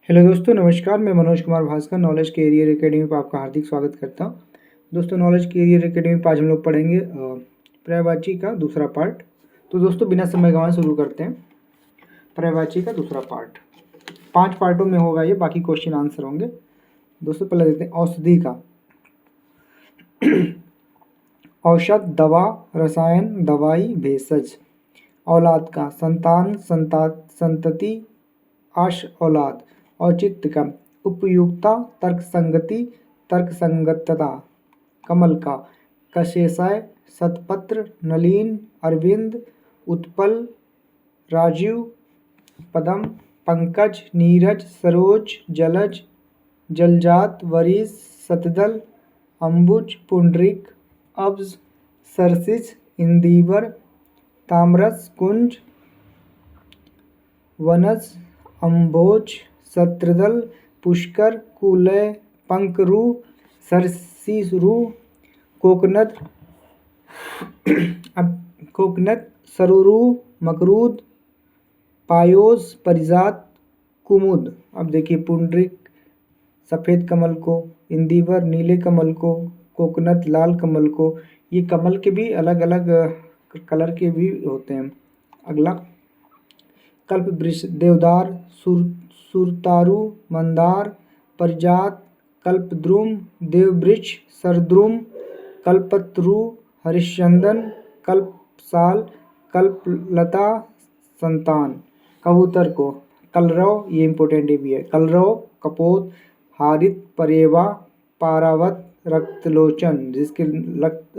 Hello दोस्तों, नमस्कार। मैं Manoj Kumar Bhaskar knowledge career academy पर आपका हार्दिक स्वागत करता हूं। दोस्तों, नॉलेज कैरियर एकेडमी पर आज हम लोग पढ़ेंगे पर्यायवाची का दूसरा पार्ट। तो दोस्तों, बिना समय गंवाए शुरू करते हैं। पर्यायवाची का दूसरा पार्ट 5 पार्टों में होगा ये, बाकी क्वेश्चन आंसर होंगे। दोस्तों, पहले देखते हैं औषधि का। औषध, दवा, रसायन, दवाई, भेषज। औलाद का संतान, संतति, आश औलाद। औचित्य का उपयुक्ता, तर्कसंगति, तर्कसंगतता। कमल का कशेषय, शतपत्र, नलिन, अरविंद, उत्पल, राजीव, पदम, पंकज, नीरज, सरोज, जलज, जलजात, वरीस, शतदल, अंबुज, पुंडरीक, अब्ज, सरसिज, इंदिवर, ताम्रस, कुंज, वनज, अम्भोज, शत्रुदल, पुष्कर, कुलय, पंकरू, सरसीरु, कोकनद, कोकनद, सरुरु, मकरूद, पायोस, परिजात, कुमुद। अब देखिए, पुंडरीक सफ़ेद कमल को, इंदिवर नीले कमल को, कोकनद लाल कमल को। ये कमल के भी अलग अलग कलर के भी होते हैं। अगला कल्प वृक्ष, देवदार, सुरतारु, मंदार, परिजात, कल्पद्रुम, देववृक्ष, सरद्रुम, कल्पतरु, हरिश्चंदन, कल्पसाल, कल्पलता, संतान। कबूतर को कलरव, ये इंपॉर्टेंट भी है, कलरव, कपोत, हारित, परेवा, पारावत, रक्तलोचन, जिसके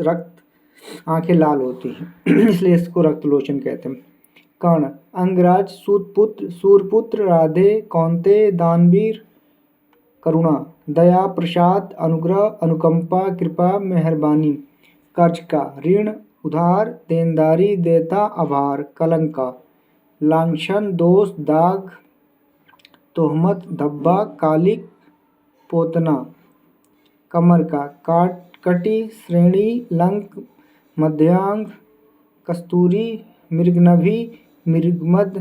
रक्त आंखें लाल होती हैं इसलिए इसको रक्तलोचन कहते हैं। कर्ण, अंगराज, सूतपुत्र, सूरपुत्र, राधे, कौंतेय, दानवीर, करुणा, दया, प्रसाद, अनुग्रह, अनुकंपा, कृपा, मेहरबानी। कर्ज का ऋण, उधार, देनदारी, देता, आभार। कलंक का लांछन, दोष, दाग, तोहमत, धब्बा, कालिक, पोतना। कमर का कटी, श्रेणी, लंक, मध्यांग, कस्तूरी, मृगनभी, मृगमद,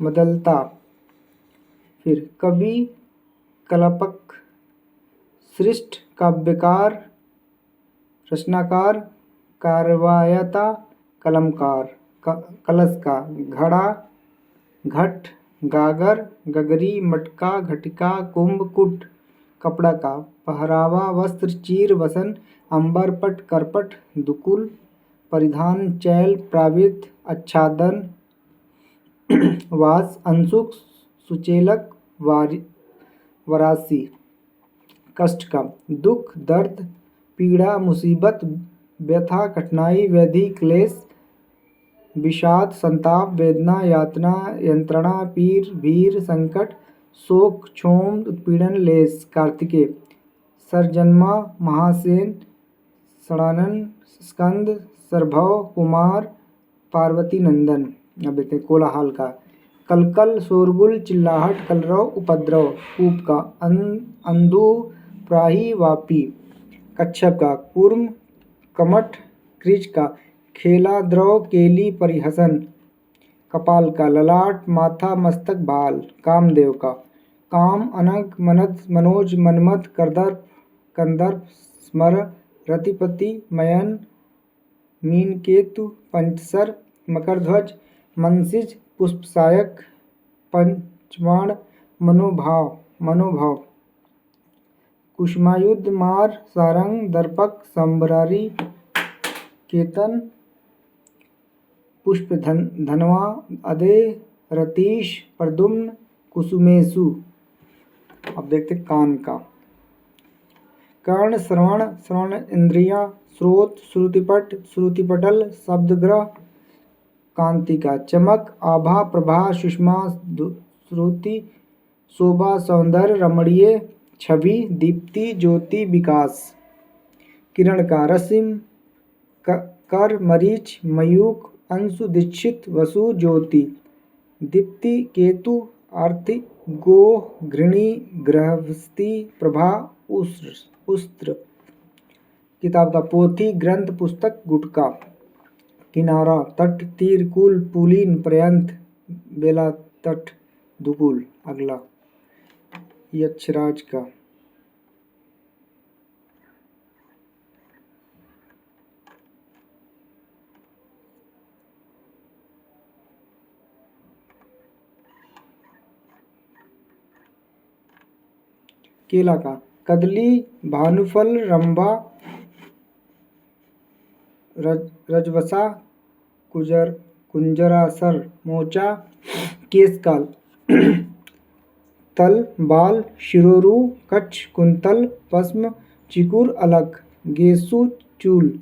मदलता। फिर कवि, कल्पक, सृष्ट, काव्यकार, रचनाकार, कार्यायता, कलमकार। कलश का घड़ा, घट, गागर, गगरी, मटका, घटिका, कुंभ, कुट। कपड़ा का पहरावा, वस्त्र, चीर, वसन, अंबर, पट, करपट, दुकुल। परिधान, चैल, प्रावृत्त, आच्छादन, वास, अंशुक, सुचेलक, वरासी। कष्ट का दुख, दर्द, पीड़ा, मुसीबत, व्यथा, कठिनाई, व्याधि, क्लेश, विषाद, संताप, वेदना, यातना, यंत्रणा, पीर, भीर, संकट, शोक, क्षोभ, उत्पीड़न, लेश। कार्तिकेय, सरजन्मा, महासेन, षडानन, स्कंद, सरभव, कुमार, पार्वती नंदन। अब देखते हैं कोलाहल का कलकल, शोरगुल, चिल्लाहट, कलरव, उपद्रव। कूप का अंधु, प्राही, वापी। कच्छप का कूर्म, कमठ, क्रिच का खेला, द्रव, केली, परिहसन। कपाल का ललाट, माथा, मस्तक, बाल। कामदेव का काम, अनग, मनद, मनोज, मनमथ, करदर्प, कंदर्प, स्मर, रतिपति, मयन, मीनकेतु, पंचसर, मकरध्वज, मनसिज, पुष्पसायक, पंचबाण, मनोभव। कुसुमायुध, मार, सारंग, दर्पक, संबरारी, केतन, पुष्प, धनवा, अदय, रतीश, प्रद्युम्न, कुसुमेशु। अब देखते कान का कर्ण, श्रवण इंद्रिया, स्रोत, श्रुतिपट, श्रुतिपटल, शब्दग्रह। कांति का चमक, आभा, प्रभा, सुषमा, श्रुति, शोभा, सौंदर्य, रमणीय, छवि, दीप्ति, ज्योति, विकास। किरण का रश्मि, कर, मरीच, मयूख, अंशु, दीक्षित, वसु, ज्योति। दीप्ति, केतु, आर्थिक, गोह, घृणी, गृहस्थी, प्रभा, उस्त्र। किताब का पोथी, ग्रंथ, पुस्तक, गुटका। किनारा, तट, तीर, कुल, पुलीन, पर्यंत, बेला, तट, दुकुल। अगला यक्षराज का। केला का। कदली, भानुफल, रंभा, रजवसा, कुंजरासर, मोचा, केशकाल, तल, बाल, शिरोरु, कच्छ, कुंतल, पद्म, चिकुर, अलक, गेसु, चूल,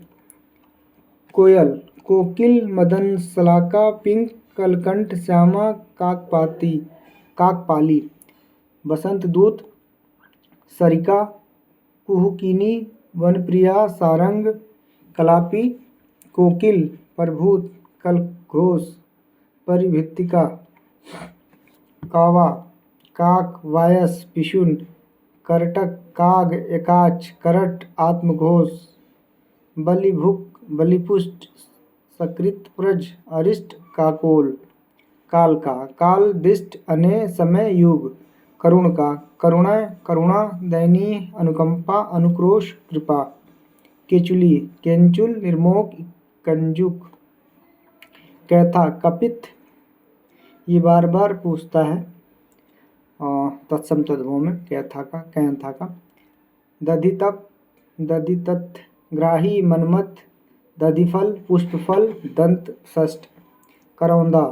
कोयल, कोकिल, मदनसलाका, पिंक, कलकंठ, श्यामा, काकपाली, बसंत दूत, सरिका, कुहुकिनी, वनप्रिया, सारंग, कलापी, कोकिल, प्रभूत, कलघोष, परिभित्तिका, कावा, काक, वायस, पिशुन, करटक, काग, एकाच, करट, आत्मघोष, बलिभुक, बलिपुष्ट, सकृतप्रज, अरिष्ट, काकोल, काल का। काल, दिष्ट, अने, समय, युग, करुण का। करुणा, करुणा, दयनीय, अनुकंपा, अनुक्रोश, कृपा, केचुली, केंचुल, निर्मोक, कंजुक, कैथा, कपित, ये बार बार पूछता है तत्सम तद्भव में, कैथा का। दधितप, दधितथ, ग्राही, मनमथ, दधिफल, पुष्पफल, दंत षष्ठ, करौंदा,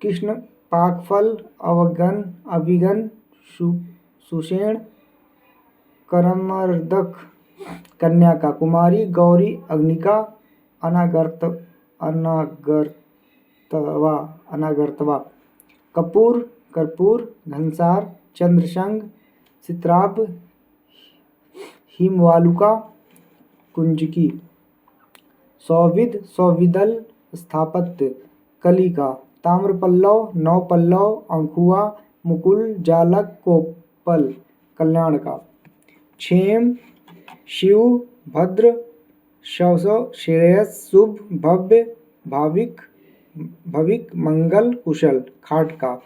कृष्ण, पाकफल, अभिगन, सुषेण, करमर्दक, कन्या का। कुमारी, गौरी, अग्निका, अनागर्तवा, कपूर, कर्पूर, घनसार, चंद्रशंख, सित्राप, हिमवालुका, कुंजकी, सौविध, सौविदल, स्थापत्य, कलिका, ताम्रपल्लव, नवपल्लव, अंकुआ, मुकुल, जालक, कोपल, कल्याण का। क्षेम, शिव, भद्र, शव, श्रेयस, शुभ, भव्य, भविक, मंगल, कुशल, खाट का।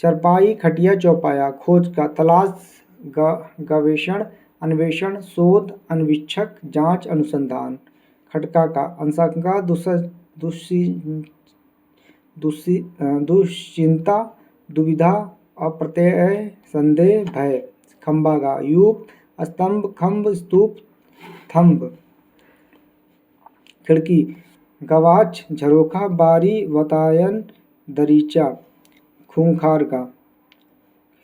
चरपाई, खटिया, चौपाया, खोज का। तलाश, गवेषण, अन्वेषण, शोध, अन्वीक्षक, जांच, अनुसंधान, खटका का। अंशंका, दुश्चिंता, दुविधा, अप्रत्यय, संदेह, भय, खंबा का। यूप, स्तंभ, खंभ, स्तूप, थंब, खिड़की, गवाच, झरोखा, बारी, वातायन, दरीचा, खूंखार का।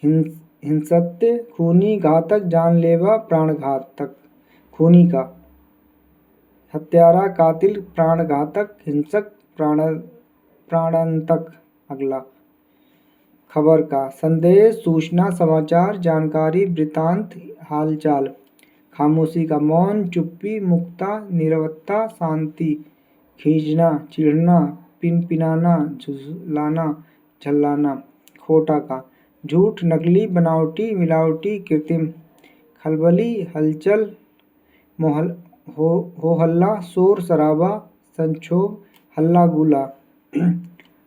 हिंसत्य, खूनी, घातक, जानलेवा, प्राणघातक, खूनी का। हत्यारा, कातिल, प्राणघातक, हिंसक, प्राणांतक, अगला। खबर का। संदेश, सूचना, समाचार, जानकारी, वृतांत, हालचाल, खामोशी का। मौन, चुप्पी, मुक्ता, नीरवता, शांति, खींचना, चिढ़ना, पिनपिनाना, झुलाना, झल्लाना, खोटा का। झूठ, नकली, बनावटी, मिलावटी, कृत्रिम, खलबली, हलचल, हो हल्ला, शोर शराबा, संक्षोभ, हल्ला गुला,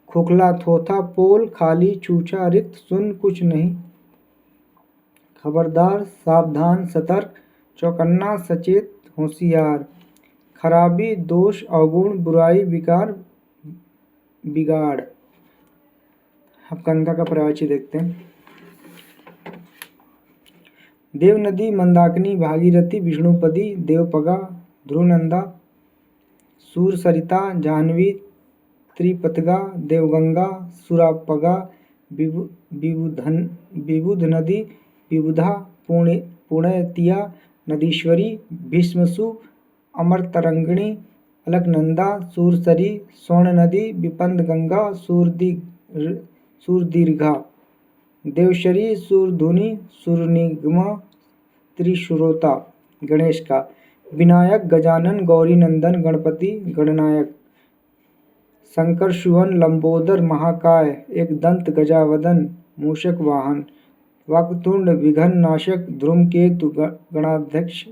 खोखला, थोथा, पोल, खाली, छूछा, रिक्त, सुन, कुछ नहीं, खबरदार, सावधान, सतर्क, चौकन्ना, सचेत, होशियार, खराबी, दोष, अवगुण, बुराई, विकार, बिगाड़। अब गंगा का पर्यायवाची देखते हैं। देवनदी, मंदाकिनी, भागीरथी, विष्णुपदी, देवपगा, ध्रुवनंदा, सूरसरिता, जाह्नवी, त्रिपथगा, देवगंगा, सुरापगा, विबुध नदी, विबुधा, पुण्यतिया, नदीश्वरी, भीष्मसु, अमरतरंगिणी, अलकनंदा, सूरसरी, स्वर्ण नदी, विपंद गंगा, सूरदीर्घा, देवशरी, सूरधुनी, सूरनिगमा, त्रिशुरोता, गणेश का। विनायक, गजानन, गौरीनंदन, गणपति, गणनायक, शंकर, सुवन, लंबोदर, महाकाय, एक दंत, गजावदन, मूषक वाहन, वक्रतुंड, विघ्न नाशक, धूमकेतु, गणाध्यक्ष,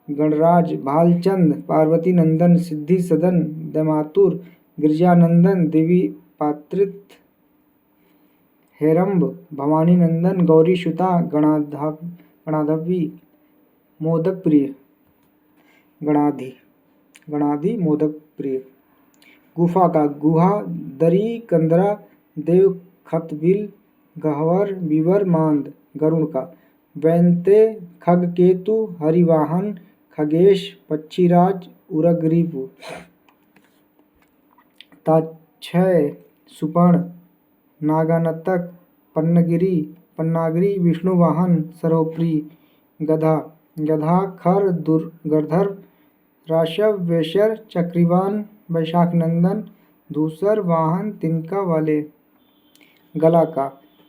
गणराज, भालचंद, पार्वती नंदन, सिद्धि सदन, दमातुर, गिरजानंदन, देवी पात्रित, हेरम्ब भवानी नंदन गौरी सुता गणाधवी मोदक प्रिय गणाधि मोदक प्रिय। गुफा का गुहा दरी कंदरा देव खतबिल गहवर विवर मांद गरुण का। वैनते खग केतु हरिवाहन खगेश पक्षीराज उरग्रीव। ताक्षय सुपर्ण नागानतक पन्नागिरी विष्णुवाहन सर्वप्रिय। गधा गधा खर गर्धर राशव वेशर चक्रीवान वैशाख नंदन धूसर वाहन तिनका वाले। गला का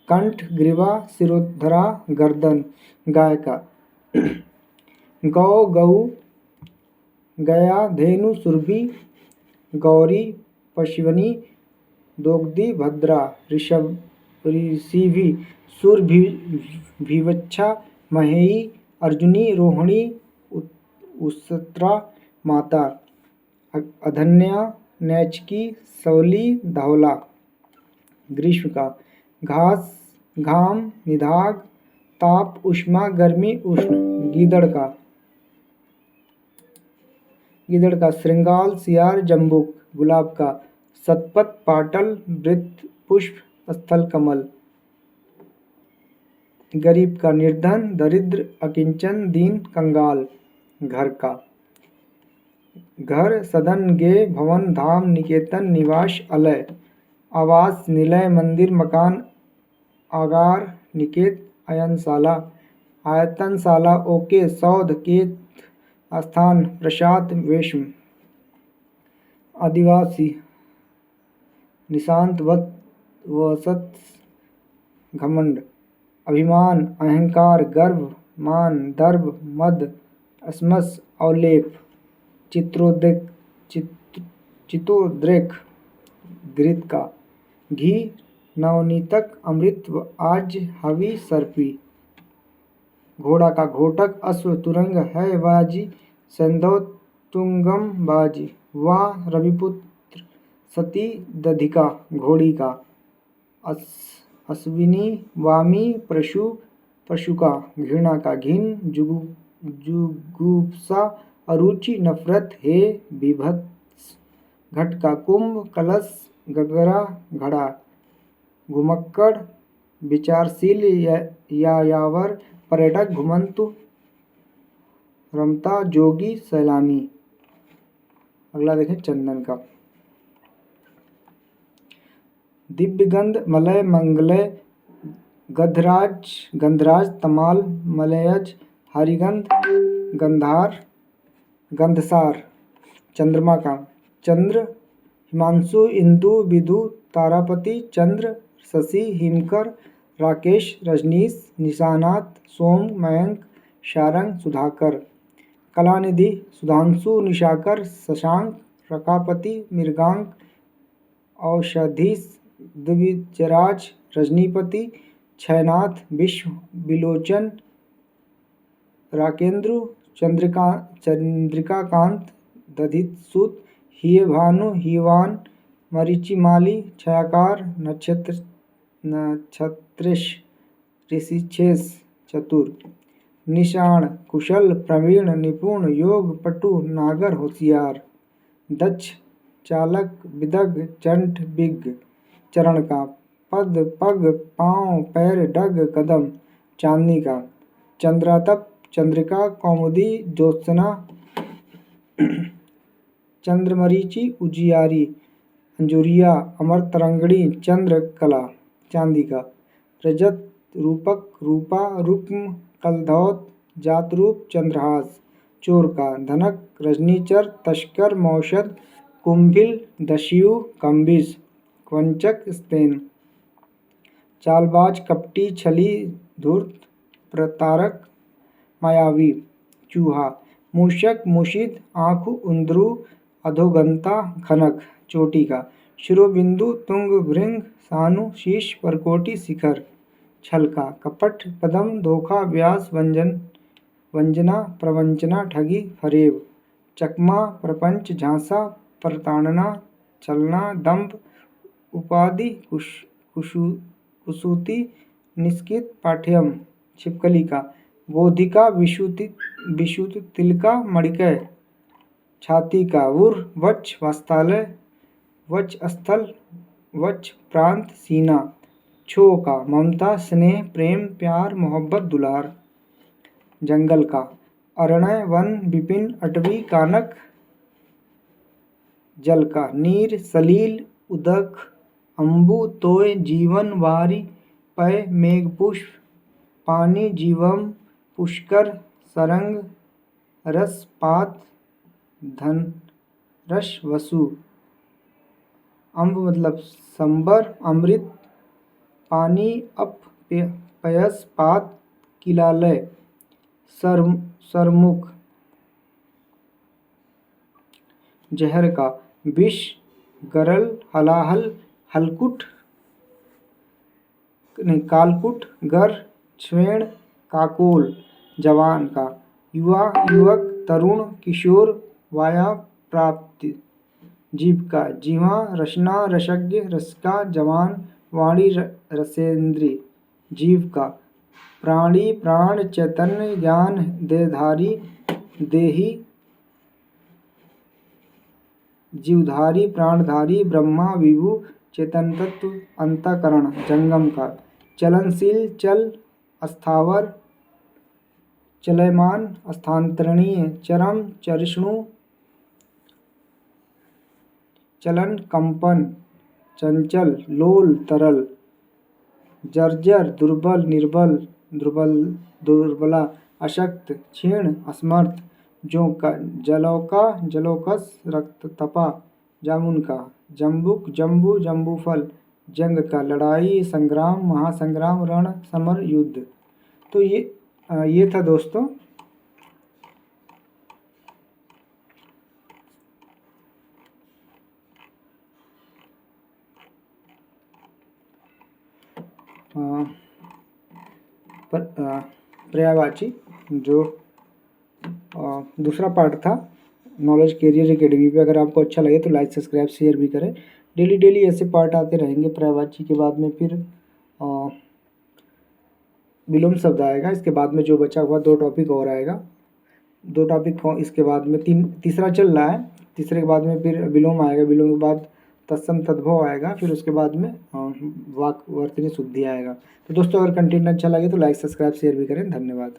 कंठ ग्रीवा सिरोधरा गर्दन। गाय का गौ गऊ गया धेनु सुरभि गौरी पशुवनी दोग्धी भद्रा। ऋषिभि सुर भिवच्छा महेई अर्जुनी रोहिणी उस्त्रा माता। अधन्या नैचकी सवली धवला। ग्रीष्म का घास घाम निदाग ताप उष्मा गर्मी उष्ण। गीदड़ का श्रृंगाल सियार जम्बुक। गुलाब का सतपथ पाटल वृत्त पुष्प स्थल कमल। गरीब का निर्धन दरिद्र अकिंचन दीन कंगाल। घर का घर सदन गे भवन धाम निकेतन निवास अलय। आवास निलय मंदिर मकान आगार निकेत अयनशाला। आयतनशाला ओके सौध केत स्थान प्रसाद वेश्म। आदिवासी निशांत वसत घमंड। अभिमान अहंकार गर्व मान दर्भ मद अस्मस अवलेप। चितोद्रेक घृत का घी नवनीतक अमृत आज हवि सर्पी। घोड़ा का घोटक अश्व तुरंग है बाजी सैंधव तुंगम बाजी। वाह रविपुत्र सती दधिका घोड़ी का। अश्विनी वामी पशु का। घृणा का घिन जुगुप्सा अरुचि नफरत हे बीभत्स। घट का कुंभ कलश गगरा घड़ा। घुमक्कड़ विचारशील यायावर पर्यटक घुमंतु रमता जोगी सैलानी। अगला देखें चंदन का दिव्यगंध मलय मंगलय गंधराज तमाल मलयज हरिगंध गंधसार। चंद्रमा का चंद्र हिमांशु इंदु विधु तारापति चंद्र शशि हिमकर राकेश रजनीश निशानाथ सोम मयंक शारंग सुधाकर। कलानिधि सुधांशु निशाकर शशांक प्रकापति मृगांक औषधीश द्विजराज रजनीपति क्षयनाथ विश्व विलोचन राकेंद्र चंद्रिकाकांत दधिसूत हीयभानु हीवान मरीचिमाली छायाकार नक्षत्रेश ऋषिछेष चतुर। निषाण कुशल प्रवीण निपुण योग पटु नागर होशियार। दक्ष चालक विदग्ध चंट विज्ञ। चरण का पद पग पांव पैर डग कदम। चांदनी का चंद्रातप चंद्रिका कौमुदी ज्योत्सना चंद्रमरीचि उजियारी अंजुरिया अमरतरंगिणी चंद्रकला। चांदी का रजत रूपक रूपा रुक्म कलधौत जातरूप चंद्रहास। चोर का धनक रजनीचर तस्कर मौषध कुंभिल दस्यु कम्बिस वंचक स्तेन। चालबाज कपटी छली धूर्त प्रतारक मायावी। चूहा मूषक मुशिद आँखु उंदरू अधोगंता खनक। चोटी का शिरोबिंदु तुंग भृंग सानु शीश परकोटि शिखर। छल का कपट पदम धोखा व्यास वंजना प्रवंचना ठगी फरेब। चकमा प्रपंच झांसा प्रताड़ना छलना दंभ उपाधि उसूति निष्कित पाठ्यम छिपकलिका गोधिका विशुति तिलका मणिकय छातिका उर वच वस्त्रालय वच स्थल वच प्रांत सीना छो का ममता स्नेह प्रेम प्यार मोहब्बत दुलार जंगल का अरण्य वन विपिन अटवी कानक जल का नीर सलील उदक अम्बु तोय जीवन वारी पय मेघपुष्प पानी जीवम पुष्कर सरंग रस पात धन रस वसु अम्ब मतलब संबर अमृत पानी अप पयस पात किलालय सरमुख जहर का विष गरल हलाहल हलकुट कालकुट गर श्वेण काकोल जवान का युवा युवक तरुण किशोर वाया प्राप्ति जीव का जीवा रचना रसज्ञ रसिका जवान वाणी रसेंद्री जीव का प्राणी प्राण चैतन्य ज्ञान देहधारी देही जीवधारी प्राणधारी ब्रह्मा विभु चेतन तत्व अंतःकरण जंगम का चलनशील चल अस्थावर चलयमान स्थानांतरणीय चरम चरिष्णु चलन कंपन चंचल लोल तरल जर्जर दुर्बल निर्बल दुर्बला अशक्त क्षीण असमर्थ जलौका रक्त तपा जामुन का जम्बुक जम्बू जम्बूफल जंग का लड़ाई संग्राम महासंग्राम रण समर युद्ध। तो ये था दोस्तों पर्यायवाची जो दूसरा पार्ट था नॉलेज कैरियर एकेडमी पे। अगर आपको अच्छा लगे तो लाइक सब्सक्राइब शेयर भी करें। डेली ऐसे पार्ट आते रहेंगे। पर्यायवाची के बाद में फिर विलोम शब्द आएगा। इसके बाद में जो बचा हुआ 2 टॉपिक और आएगा। 2 टॉपिक इसके बाद में तीसरा चल रहा है। तीसरे के बाद में फिर विलोम आएगा। विलोम के बाद तत्सम तद्भव आएगा। फिर उसके बाद में वाक् वर्तनी शुद्धि आएगा। तो दोस्तों अगर कंटेंट अच्छा लगे तो लाइक सब्सक्राइब शेयर भी करें। धन्यवाद।